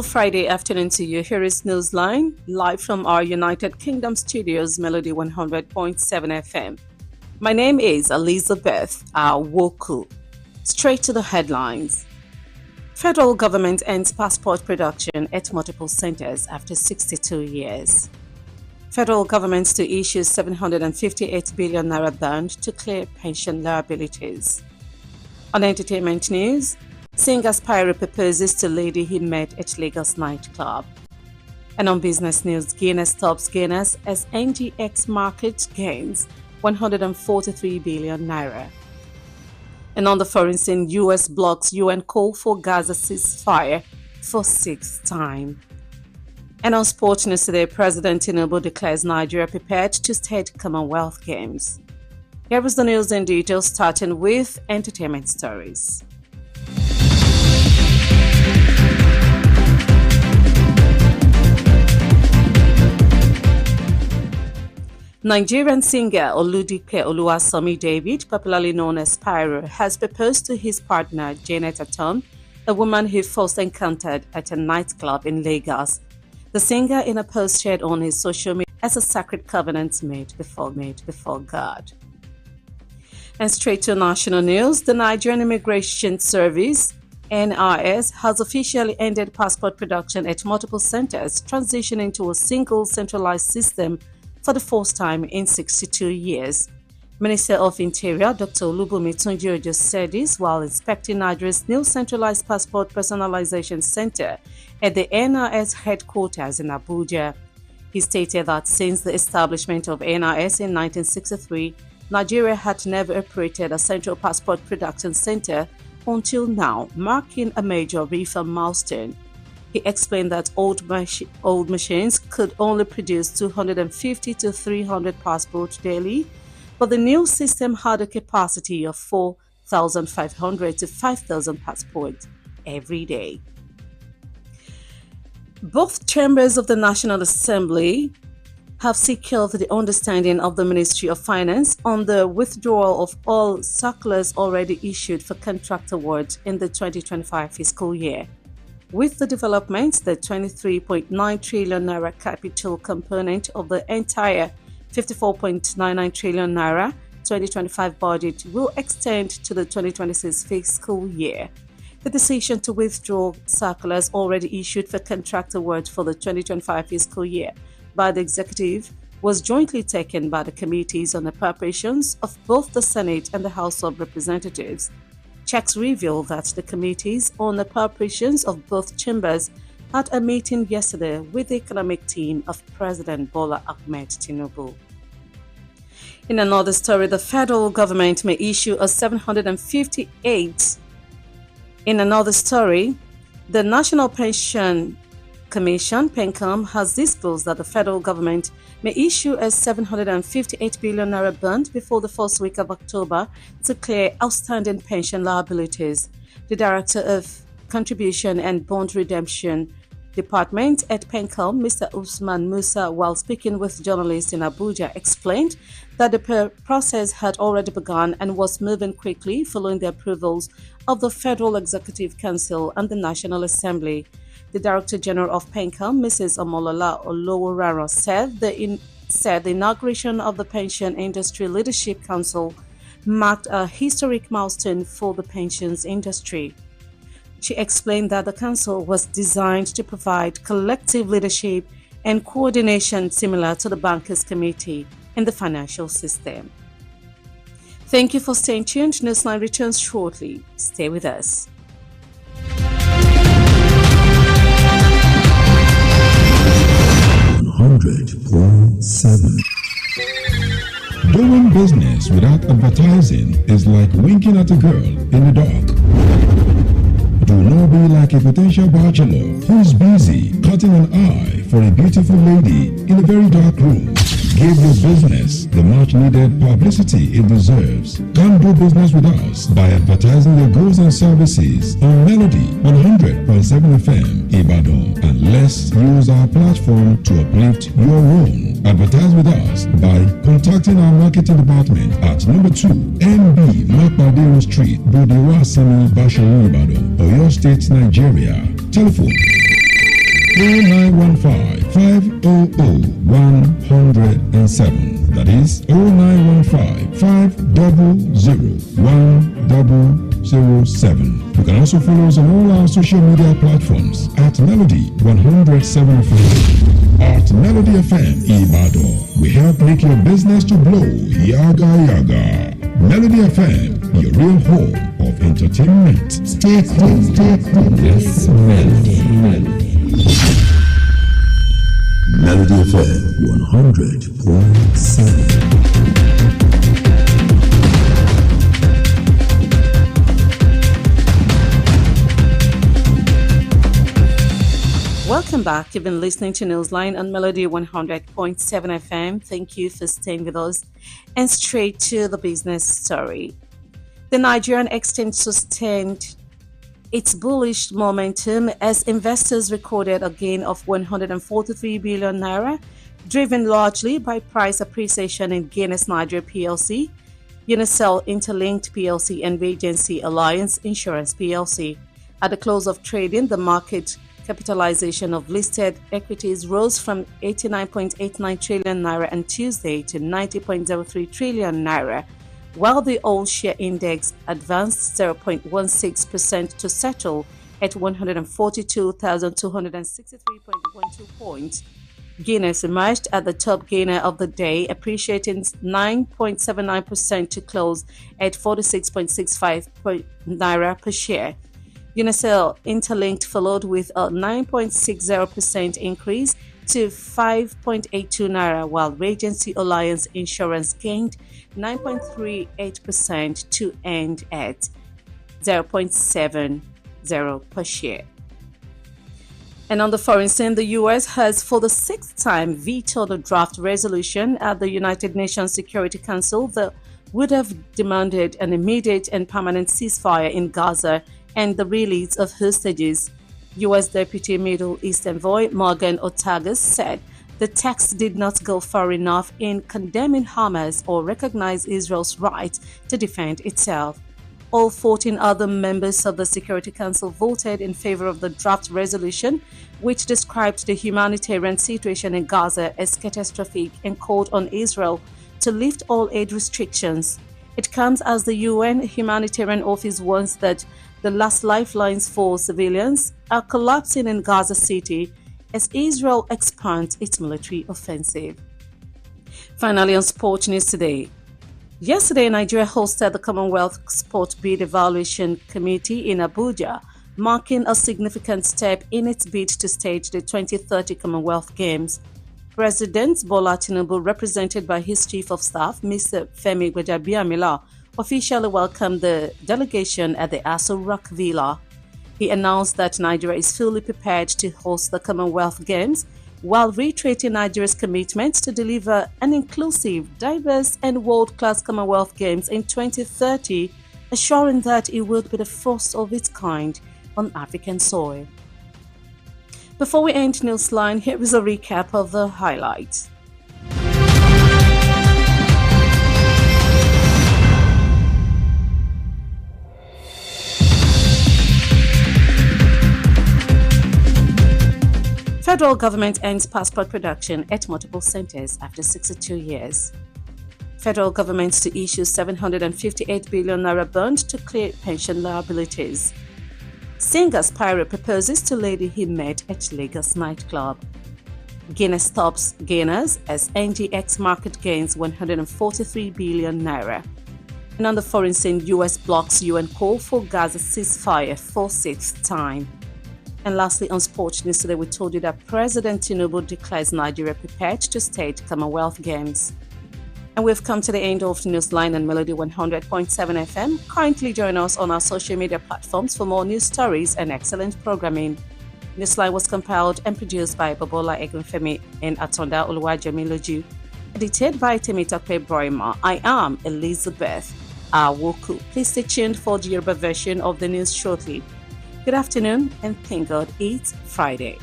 wonderful Friday afternoon to you. Here is Newsline, live from our United Kingdom studios, Melody 100.7 FM. My name is Elizabeth Awoku. Straight to the headlines. Federal government ends passport production at multiple centers after 62 years. Federal government to issue 758 billion naira bond to clear pension liabilities. On entertainment news, singer Spyro proposes to lady he met at Lagos nightclub. And on business news, Guinness tops Guinness as NGX market gains 143 billion naira. And on the foreign scene, US blocks UN call for Gaza ceasefire for sixth time. And on sports news today, President Tinubu declares Nigeria prepared to stage Commonwealth Games. Here is the news in detail, starting with entertainment stories. Nigerian singer Oludipe Oluwasomi David, popularly known as Spyro, has proposed to his partner Janet Atom, a woman he first encountered at a nightclub in Lagos. The singer, in a post shared on his social media, as a sacred covenant made before God. And straight to national news, the Nigerian Immigration Service (NIS) has officially ended passport production at multiple centers, transitioning to a single centralized system for the first time in 62 years. Minister of Interior Dr. Olubunmi Tunji said this while inspecting Nigeria's new centralized passport personalization center at the NIS headquarters in Abuja. He stated that since the establishment of NIS in 1963, Nigeria had never operated a central passport production center until now, marking a major reform milestone. He explained that old machines could only produce 250 to 300 passports daily, but the new system had a capacity of 4,500 to 5,000 passports every day. Both chambers of the National Assembly have secured the understanding of the Ministry of Finance on the withdrawal of all circulars already issued for contract awards in the 2025 fiscal year. With the development, the 23.9 trillion naira capital component of the entire 54.99 trillion naira 2025 budget will extend to the 2026 fiscal year. The decision to withdraw circulars already issued for contract awards for the 2025 fiscal year by the executive was jointly taken by the committees on appropriations of both the Senate and the House of Representatives. Checks reveal that the committees on appropriations of both chambers had a meeting yesterday with the economic team of President Bola Ahmed Tinubu. In another story, the federal government may issue a 758. In another story, the National Pension Commission, PENCOM, has disclosed that the federal government may issue a 758 billion naira bond before the first week of October to clear outstanding pension liabilities. The Director of Contribution and Bond Redemption Department at PENCOM, Mr. Usman Musa, while speaking with journalists in Abuja, explained that the process had already begun and was moving quickly following the approvals of the Federal Executive Council and the National Assembly. The Director General of PENCOM, Mrs. Omolola Oloworaro, said the inauguration of the Pension Industry Leadership Council marked a historic milestone for the pensions industry. She explained that the council was designed to provide collective leadership and coordination similar to the Bankers Committee in the financial system. Thank you for staying tuned. Newsline returns shortly. Stay with us. Doing business without advertising is like winking at a girl in the dark. Do not be like a potential bachelor who is busy cutting an eye for a beautiful lady in a very dark room. Give your business the much needed publicity it deserves. Come do business with us by advertising your goods and services on Melody 100.7 FM Ibadan, and let's use our platform to uplift your own. Advertise with us by contacting our marketing department at number 2 MB Makpadero Street, Bodiwasimi, Basharu, Ibadan, Oyo State, Nigeria. Telephone 0915-500-107. That is 0915-500-107. You can also follow us on all our social media platforms at Melody 107 FM. At Melody FM Ibadan, we help make your business to blow. Yaga yaga. Melody FM, your real home of entertainment. Stay tuned. Yes, Melody. Melody FM 100.7. Welcome back. You've been listening to Newsline on Melody 100.7 FM. Thank you for staying with us. And straight to the business story. The Nigerian exchange sustained its bullish momentum as investors recorded a gain of 143 billion naira, driven largely by price appreciation in Guinness Nigeria PLC, Unicel Interlinked PLC, and Regency Alliance Insurance PLC. At the close of trading, the market capitalization of listed equities rose from 89.89 trillion naira on Tuesday to 90.03 trillion naira, while the all-share index advanced 0.16% to settle at 142,263.12 points. Guinness emerged as the top gainer of the day, appreciating 9.79% to close at 46.65 naira per share. Unicel Interlinked followed with a 9.60% increase to 5.82 naira, while Regency Alliance Insurance gained 9.38% to end at 0.70 per share. And on the foreign scene, the U.S. has for the sixth time vetoed a draft resolution at the United Nations Security Council that would have demanded an immediate and permanent ceasefire in Gaza and the release of hostages. U.S. Deputy Middle East Envoy Morgan Ortagus said the text did not go far enough in condemning Hamas or recognize Israel's right to defend itself. All 14 other members of the Security Council voted in favor of the draft resolution, which described the humanitarian situation in Gaza as catastrophic and called on Israel to lift all aid restrictions. It comes as the UN Humanitarian Office warns that the last lifelines for civilians are collapsing in Gaza City as Israel expands its military offensive. Finally, on Sports News Today. Yesterday, Nigeria hosted the Commonwealth Sport Bid Evaluation Committee in Abuja, marking a significant step in its bid to stage the 2030 Commonwealth Games. President Bola Tinubu, represented by his Chief of Staff, Mr. Femi Gbajabiamila, officially welcomed the delegation at the Aso Rock Villa. He announced that Nigeria is fully prepared to host the Commonwealth Games, while reiterating Nigeria's commitment to deliver an inclusive, diverse, and world-class Commonwealth Games in 2030, assuring that it will be the first of its kind on African soil. Before we end Newsline, here is a recap of the highlights. Federal government ends passport production at multiple centers after 62 years. Federal government to issue 758 billion naira bond to clear pension liabilities. Singer Spyro proposes to lady he met at Lagos nightclub. Guinness tops gainers as NGX market gains 143 billion naira. And on the foreign scene, US blocks UN call for Gaza ceasefire for sixth time. And lastly, on Sports News Today, we told you that President Tinubu declares Nigeria prepared to stage Commonwealth Games. And we've come to the end of Newsline and Melody 100.7 FM. Kindly join us on our social media platforms for more news stories and excellent programming. Newsline was compiled and produced by Babola Egunfemi and Atonda Oluwajemiloju. Edited by Temitope Broima. I am Elizabeth Awoku. Please stay tuned for the Yoruba version of the news shortly. Good afternoon, and thank God it's Friday.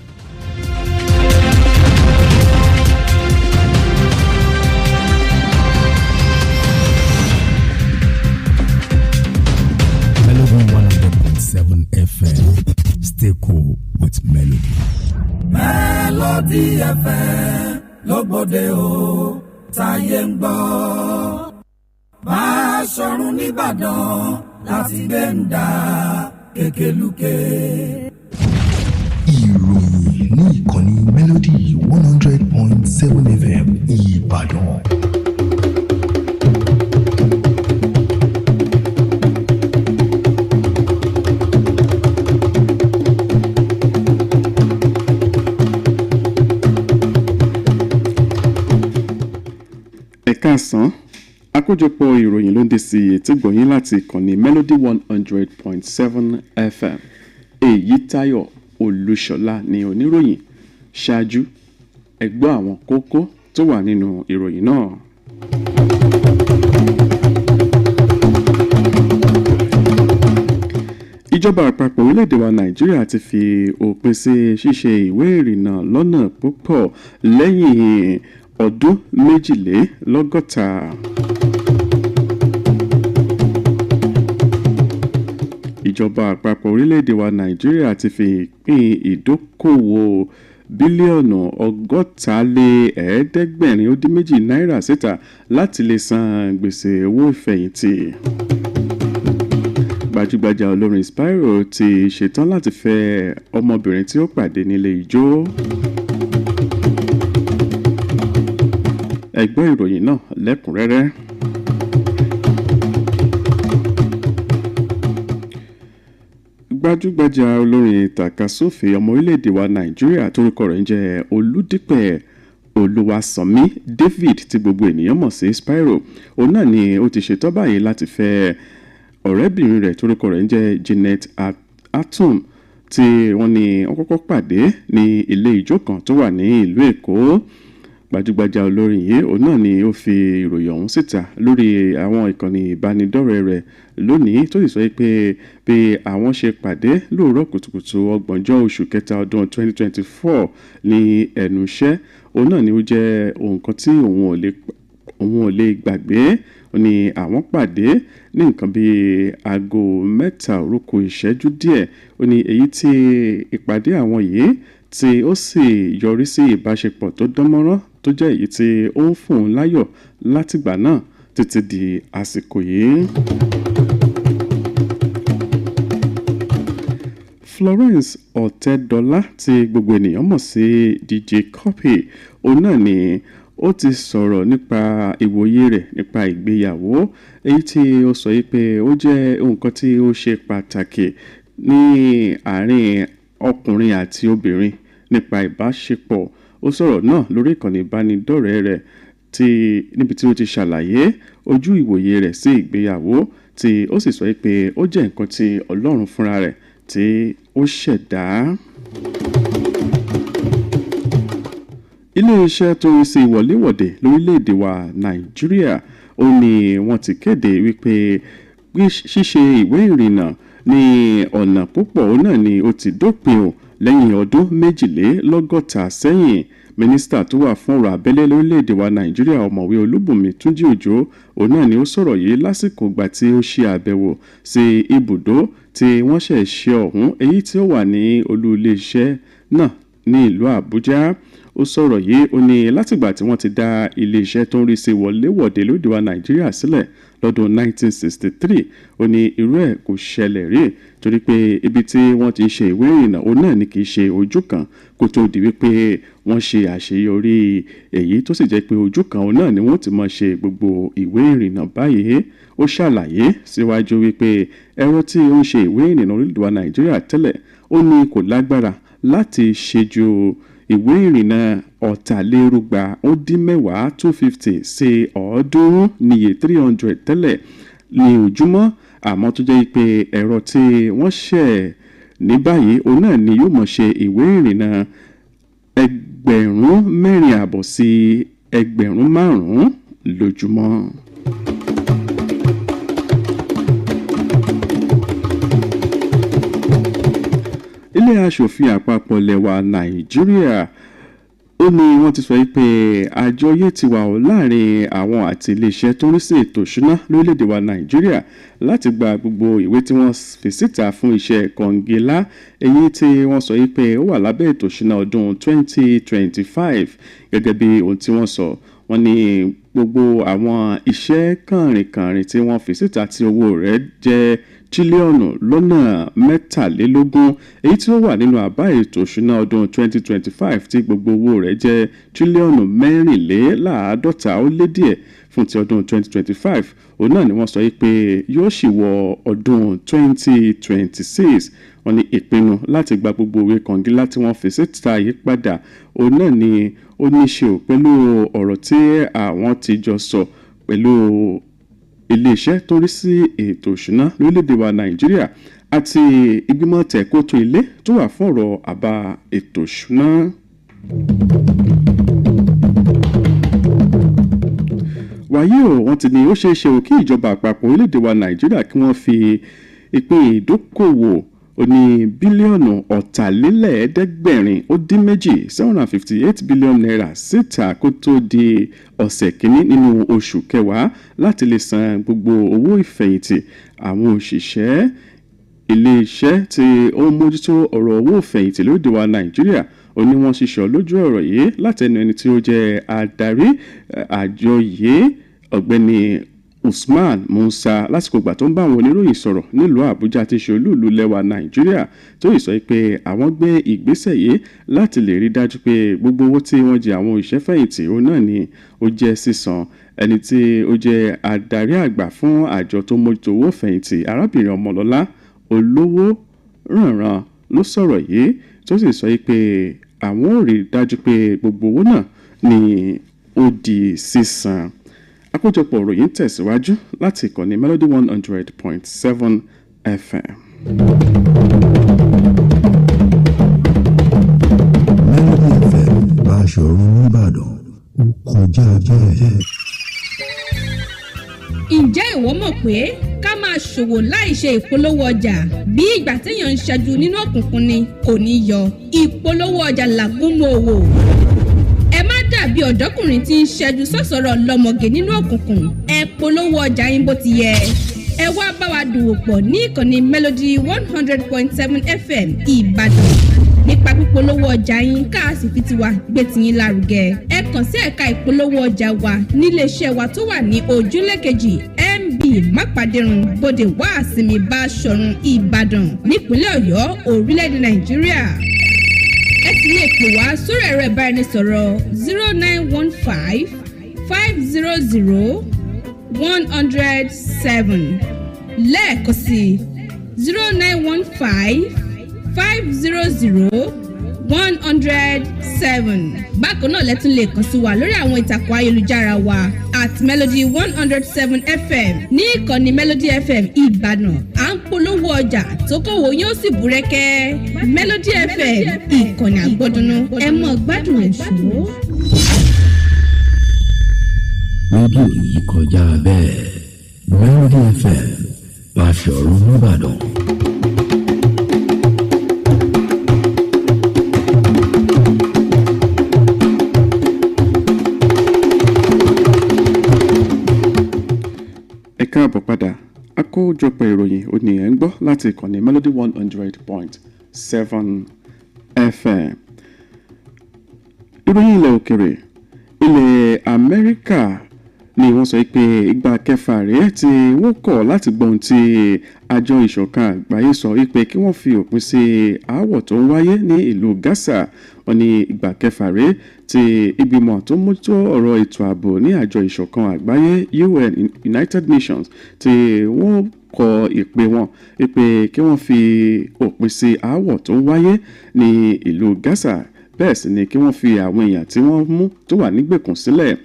Melody 100.7 FM. Stay cool with Melody. Melody FM lógbòde o táyé ń gbọ́. Máa sọ̀rùn nìbàdàn láti gbé ń dá kékelúké. Ìròyìn ní ìkànnì Melody 100.7 FM Ìbàdàn. Ẹ̀kaàsán, àkójọpọ̀ ìròyìn ló ń dé sí etí gbọ̀nyìn láti ìkànnì Melody 100.7 FM. Eyitayo Olúṣọlá ni oníròyìn. Ṣáájú, ẹ gbọ́ àwọn kókó tó wà nínú ìròyìn náà. Ìjọba àpapọ̀ orílẹ̀-èdè wa Nàìjíríà ti fi òpin sí ṣíṣe ìwé ìrìnnà lọ́nà púpọ̀ lẹ́yìn ọdún 62. Ìjọba àpapọ̀ orílẹ̀-èdè wa Nàìjíríà ti fi ìpín ìdókòwò bílíọ̀nù 652 náírà síta láti lè san gbèsè owó ìfẹ̀yìntì. Gbajúgbajà olórin Spyro ti ṣetán láti fẹ́ ọmọbìnrin tí ó pàdé nílé ijó. Ẹ gbọ́ ìròyìn náà lẹ́kùnrẹ́rẹ́. Gbajúgbajà olórin tàkasúfè ọmọ orílẹ̀-èdè wa Nàìjíríà torúkọ rẹ̀ ń jẹ́ Olúdípẹ̀ Olúwaṣánmi David tí gbogbo ènìyàn mọ̀ sí Spyro. Òun náà ni ó ti ṣetán báyìí láti fẹ́ ọ̀rẹ́bìnrin rẹ̀ torúkọ rẹ̀ ń jẹ́ Janet Atum tí wọ́n ní wọ́n kọ́kọ́ pàdé ní ilé ijó kan tó wà ní ìlú Èkó. Gbajúgbajà olórin yìí òun náà ni ó fi ìròyìn ọ̀hún síta lórí àwọn ìkànnì ìbánidọ́rẹ̀ẹ́ rẹ̀ lónìí tó sì sọ pé bí àwọn ṣe pàdé lóòrọ̀ kùtùkùtù 30 oṣù kẹta ọdún 2024 ní ẹnu iṣẹ́ òun náà ni ó jẹ́ nǹkan tí òun ò lè gbàgbé. Ó ní àwọn pàdé ní nǹkan bíi aago 3 òru ìṣẹ́jú díẹ̀. Ó ní èyí tí ìpàdé àwọn yìí tí ó sì yọrí sí ìbáṣepọ̀ tó dánmọ́rán tó jẹ́ èyí tí ó ń fún un láyọ̀ látìgbà náà títí di àsìkò yìí. Florence Ọ̀tẹ́dọ́lá tí gbogbo ènìyàn mọ̀ sí DJ Cuppy òun náà ni ó ti sọ̀rọ̀ nípa ìwòye rẹ̀ nípa ìgbéyàwó èyí tí ó sọ pé ó jẹ́ nǹkan tí ó ṣe pàtàkì ní àárín ọkùnrin àti obìnrin nípa ìbáṣepọ̀. Ó sọ̀rọ̀ náà lórí ìkànnì ìbánidọ́rẹ̀ẹ́ rẹ̀ níbi tí ó ti ṣàlàyé ojú ìwòye rẹ̀ sí ìgbéyàwó tí ó sì sọ pé ó jẹ́ nǹkan tí Ọlọ́run fúnra rẹ̀ tí ó ṣẹ̀dá. Ilé-iṣẹ́ tó ń ṣe ìwọléwọ̀de lórílẹ̀-èdè wa Nàìjíríà ó ní wọ́n ti kéde wípé ṣíṣe ìwé ìrìnnà ní ọ̀nà púpọ̀ náà ni ó ti dópin o lẹ́yìn ọdún 62 sẹ́yìn. Mínísítà tó wà fún ọ̀rọ̀ abẹ́lé lórílẹ̀-èdè wa Nàìjíríà ọ̀mọ̀wé Olúbùnmi Túnjí Òjó òun náà ni ó sọ̀rọ̀ yìí lásìkò ìgbà tí ó ṣe àbẹ̀wò sí ibùdó tí wọ́n ṣẹ̀ ṣe ọ̀hún èyí tí ó wà ní olú iléeṣẹ́ náà ní ìlú Àbújá. Ó sọ̀rọ̀ yìí ó ní látìgbà tí wọ́n ti dá iléeṣẹ́ tó ń rí sí wọléwọ̀de lóde wa Nàìjíríà sílẹ̀ lọ́dún 1963 ó ní irú ẹ̀ kò ṣẹlẹ̀ rí torí pé ibi tí wọ́n ti ṣe ìwé ìrìnnà òun náà ni kì í ṣe ojú kan kó tó di wípé wọ́n ṣe àṣeyọrí èyí tó sì jẹ́ pé ojú kan òun náà ni wọ́n ti máa ṣe gbogbo ìwé ìrìnnà báyìí. Ó ṣàlàyé síwájú wípé ẹ̀rọ tí ó ń ṣe ìwé ìrìnnà orílẹ̀-èdè wa Nàìjíríà tẹ́lẹ̀ ó ní kò lágbára láti ṣe ju ìwé ìrìnnà 250 250 sí 300 níye 300 tẹ́lẹ̀ ní ojúmọ́ àmọ́ tó jẹ́ pé ẹ̀rọ tí wọ́n ṣẹ̀ ní báyìí òun náà ni yóò mọ̀ ṣe ìwé ìrìnnà 4,500 sí 5,000 lójúmọ́. Ilé aṣòfin àpapọ̀ ilẹ̀ wa Nàìjíríà ó ní wọ́n ti sọ pé àjọyé ti wà láàrin àwọn àti iléeṣẹ́ tó ń rí sí ètò ìṣúná lórílẹ̀‐èdè wa Nàìjíríà láti gba gbogbo ìwé tí wọ́n fi síta fún iṣẹ́ kọ̀ǹgílá èyí tí wọ́n sọ pé ó wà lábẹ́ ètò ìṣúná ọdún 2025 gẹ́gẹ́ bí ohun tí wọ́n sọ. Wọ́n ní gbogbo àwọn iṣẹ́ kànrìnkànrìn tí wọ́n fi síta tí owó rẹ̀ jẹ́ tírílíọ̀nù lọ́nà 23 èyí tí ó wà nínú àbá ètò ìṣúná ọdún 2025 tí gbogbo owó rẹ̀ jẹ́ tírílíọ̀nù 54 ó lé díẹ̀ fún ti ọdún 2025 òun náà ni wọ́n sọ pé yóò sì wọ ọdún 2026. Wọ́n ní ìpinnu láti gba gbogbo ìwé kọ̀ǹgílá tí wọ́n fi síta yìí padà òun náà ni ó ní ṣe pẹ̀lú ọ̀rọ̀ tí àwọn ti jọ sọ pẹ̀lú iléeṣẹ́ tó rí sí ètò ìṣúná lórílẹ̀‐èdè wa Nàìjíríà àti ìgbìmọ̀ tẹ̀kótó ilé tó wà fún ọ̀rọ̀ àbá ètò ìṣúná. Wàyí o, wọ́n ti ní ó ṣeé ṣe kí ìjọba àpapọ̀ orílẹ̀‐èdè wa Nàìjíríà kí wọ́n fi ìpín ìdókòwò ní bílíọ̀nù 758 billion naira síta kó tó di ọ̀sẹ̀ kìíní nínú oṣù kẹwàá láti lè san gbogbo owó ìfẹ̀yìntì àwọn òṣìṣẹ́ iléeṣẹ́ tí ó ń mójútó ọ̀rọ̀ owó ìfẹ̀yìntì lóde wa Nàìjíríà ó ní wọ́n ṣiṣọ́ lójú ọ̀rọ̀ yìí látẹnu ẹni tí ó jẹ́ adarí àjọ yìí ọ̀gbẹ́ni Usman Musa lásìkò ìgbà tó ń bá àwọn oníròyìn sọ̀rọ̀ nílùú Àbújá tí ṣe olú ìlú lẹwa Nàìjíríà tó yìí sọ pé àwọn gbé ìgbésẹ̀ yìí láti lè rí dájú pé gbogbo owó tí wọ́n jẹ àwọn òṣìṣẹ́ fẹ̀yìntì òun náà ni ó jẹ́ sísan. Ẹni tí ó jẹ́ adarí àgbà fún àjọ tó mójútó owó fẹ̀yìntì arábìnrin Ọmọlọ́lá Olówó Rànran ló sọ̀rọ̀ yìí tó sì sọ pé àwọn ò rí dájú pé gbogbo owó náà ni ó di sísan. Àkójọpọ̀ ìròyìn tẹ̀síwájú láti ìkànnì Melody 100.7 FM. Melody FM Báṣọ̀run Ìbàdàn ó kọjá bẹ́ẹ̀. Ǹjẹ́ ìwọ mọ̀ pé ká máa ṣòwò láì ṣe ìpolówó ọjà bí ìgbà téèyàn ń ṣẹ́jú nínú òkùnkùn ni kò ní yọ. Ìpolówó ọjà làgúnmu òwò. Ẹ má dàbí ọ̀dọ́kùnrin tí ń ṣẹ́jú sọ́sọ̀rọ̀ lọ́mọge nínú òkùnkùn. Ẹ polówó ọjà yín bó ti yẹ. Ẹ wá bá wa dòwò pọ̀ ní ìkànnì Melody 100.7 FM Ìbàdàn. Nípa pípolówó ọjà yín ká sì fi tiwa gbé tiyín lárugẹ. Ẹ kàn sí ẹ̀ka ìpolówó ọjà wa níléeṣẹ́ wa tó wà ní ojúlé kejì MB Mápàdérun Bódè Wàásìmí Báṣọ̀run Ìbàdàn nípínlẹ̀ Ọ̀yọ́ orílẹ̀-èdè Nàìjíríà. Ẹ sì lè pè wá sórí ẹ̀rọ ìbáraẹnisọ̀rọ̀ 0915 500 107 lẹ́ẹ̀kan sí 0915 500 107. Bákan náà lẹ́tún lè kàn sí wa lórí àwọn ìtàkùn ayélujára wa @Melody 107 FM ní ìkànnì Melody FM Ìbàdàn. À ń polówó ọjà tó kówó yóò sì búrẹ́kẹ́. Melody FM ìkànnì àgbọ́dúnú ẹ mọ̀ gbádùn ẹ̀ ṣòro. Rédíò yìí kọjá bẹ́ẹ̀. Melody FM Báṣọ̀run Ìbàdàn. Káàbọ̀ padà àkójọpọ̀ ìròyìn oníyẹn ń gbọ́ láti ìkànnì Melody 100.7 FM. Ìròyìn ilẹ̀ òkèrè ilẹ̀ Amẹ́ríkà ni wọ́n sọ pé ìgbà kẹfà rèé tí wọ́n kọ̀ láti gbọ́n tí àjọ ìṣọ̀kan àgbáyé sọ wípé kí wọ́n fi òpin sí aáwọ̀ tó ń wáyé ní ìlú Gaza. Wọ́n ní ìgbà kẹfà rèé tí ìgbìmọ̀ tó mójútó ọ̀rọ̀ ètò ààbò ní àjọ ìṣọ̀kan àgbáyé UN United Nations tí wọ́n kọ ìpè wọn wípé kí wọ́n fi òpin sí aáwọ̀ tó ń wáyé ní ìlú Gaza bẹ́ẹ̀ sì ni kí wọ́n fi àwọn èèyàn tí wọ́n mú tó wà nígbèkùn sílẹ̀.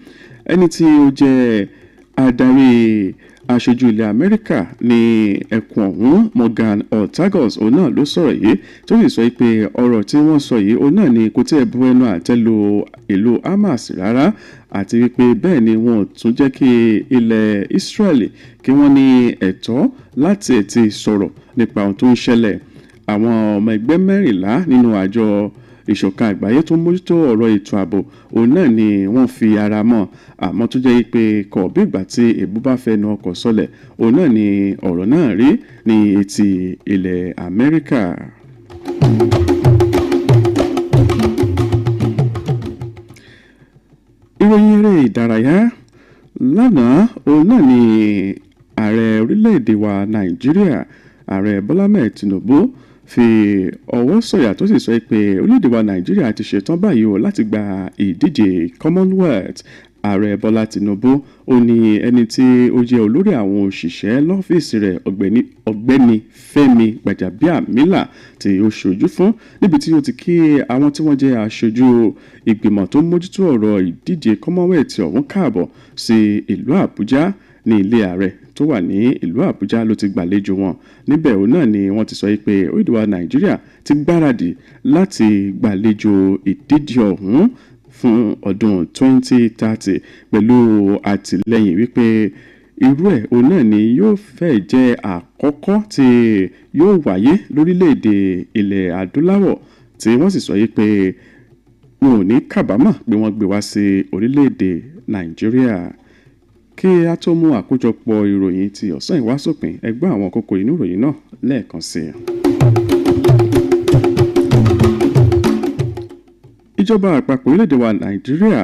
Ẹni tí ó jẹ́ adarí aṣojú ilẹ̀ Amẹ́ríkà ní ẹkùn ọ̀hún Morgan Ortagos òun náà ló sọ̀rọ̀ yìí tó sì sọ pé ọ̀rọ̀ tí wọ́n sọ yìí òun náà ni kò tí ẹ̀ bu ẹnu àtẹ́ lu ìlú Hamas rárá àti wípé bẹ́ẹ̀ ni wọn ò tún jẹ́ kí ilẹ̀ Israeli kí wọ́n ní ẹ̀tọ́ láti ti sọ̀rọ̀ nípa ohun tó ń ṣẹlẹ̀. Àwọn ọmọ ẹgbẹ́ 14 nínú àjọ ìṣọ̀kan àgbáyé tó mójútó ọ̀rọ̀ ètò ààbò òun náà ni wọ́n fi ara mọ́ àmọ́ tó jẹ́ pé kò bí ìgbà tí èbú bá fẹ́ nu ọkọ̀ sọlẹ̀ òun náà ni ọ̀rọ̀ náà rí ní etí ilẹ̀ Amẹ́ríkà. ìròyìn eré ìdárayá lánàá òun náà ni ààrẹ orílẹ̀-èdè wa Nàìjíríà ààrẹ Bọ́lá Ahmed Tinubu fi ọwọ́ sọ̀yà tó sì sọ pé orílẹ̀-èdè wa Nàìjíríà ti ṣetán báyìí o láti gba ìdíje Commonwealth. ààrẹ Bọ́lá Tinubu ó ní ẹni tí ó jẹ́ olórí àwọn òṣìṣẹ́ lọ́fíìsì rẹ̀ ọ̀gbẹ́ni Fẹ́mi Gbàjàbíàmílà tí ó ṣojú fún níbi tí ó ti kí àwọn tí wọ́n jẹ́ aṣojú ìgbìmọ̀ tó mójútó ọ̀rọ̀ ìdíje Commonwealth ọ̀hún káàbọ̀ sí ìlú Àbújá ní ilé ààrẹ tó wà ní ìlú Àbújá ló ti gbàlejò wọn níbẹ̀ òun náà ni wọ́n ti sọ pé orílẹ̀-èdè wa Nàìjíríà ti gbáradì láti gbàlejò ìdíje ọ̀hún fún ọdún 2030 pẹ̀lú àtìlẹ́yìn wípé irú ẹ̀ òun náà ni yóò fẹ́ jẹ́ àkọ́kọ́ tí yóò wáyé lórílẹ̀-èdè ilẹ̀ adúláwọ̀ tí wọ́n sì sọ pé wọn ò ní kábàámọ̀ pé wọ́n gbé wá sí orílẹ̀-èdè Nàìjíríà. Kí a tó mú àkójọpọ̀ ìròyìn ti ọ̀sán ìwásòpin ẹ gbọ́ àwọn kókó inú ìròyìn náà lẹ́ẹ̀kan sí i. Ìjọba àpapọ̀ orílẹ̀-èdè wa Nàìjíríà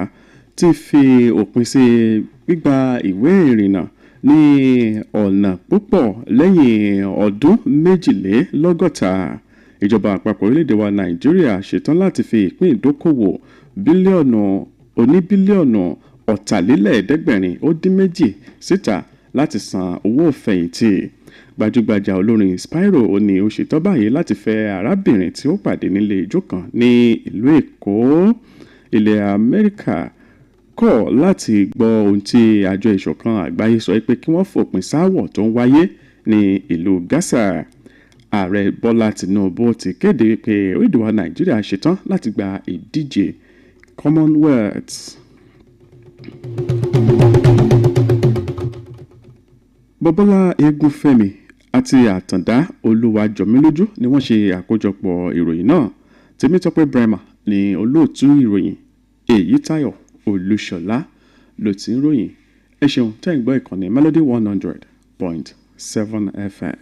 ti fi òpin sí gbígba ìwé ìrìnnà ní ọ̀nà púpọ̀ lẹ́yìn ọdún 62. Ìjọba àpapọ̀ orílẹ̀-èdè wa Nàìjíríà ṣetán láti fi ìpín ìdókòwò oníbílíọ̀nù 582 síta láti san owó ìfẹ̀yìntì. Gbajúgbajà olórin Spyro ó ní ó ṣetán báyìí láti fẹ́ arábìnrin tí ó pàdé nílé ijó kan ní ìlú Èkó. Ilẹ̀ Amẹ́ríkà kọ̀ láti gbọ́ ohun tí àjọ ìṣọ̀kan àgbáyé sọ pé kí wọ́n fòpin sáwọ̀ tó ń wáyé ní ìlú Gaza. Ààrẹ Bọ́lá Tinubu ti kéde wípé orílẹ̀-èdè wa Nàìjíríà ṣetán láti gba ìdíje Commonwealth. Bọ́bọ́lá Egúnfẹ́mi àti Àtàndá Olúwàjọmílójú ni wọ́n ṣe àkójọpọ̀ ìròyìn náà. Tèmítọ́pẹ́ Brema ni olóòtú ìròyìn. Eyitayo Olúṣọlá ló ti ń ròyìn. Ẹ ṣeun tẹ́ ń gbọ́ ìkànnì Melody 100.7 FM.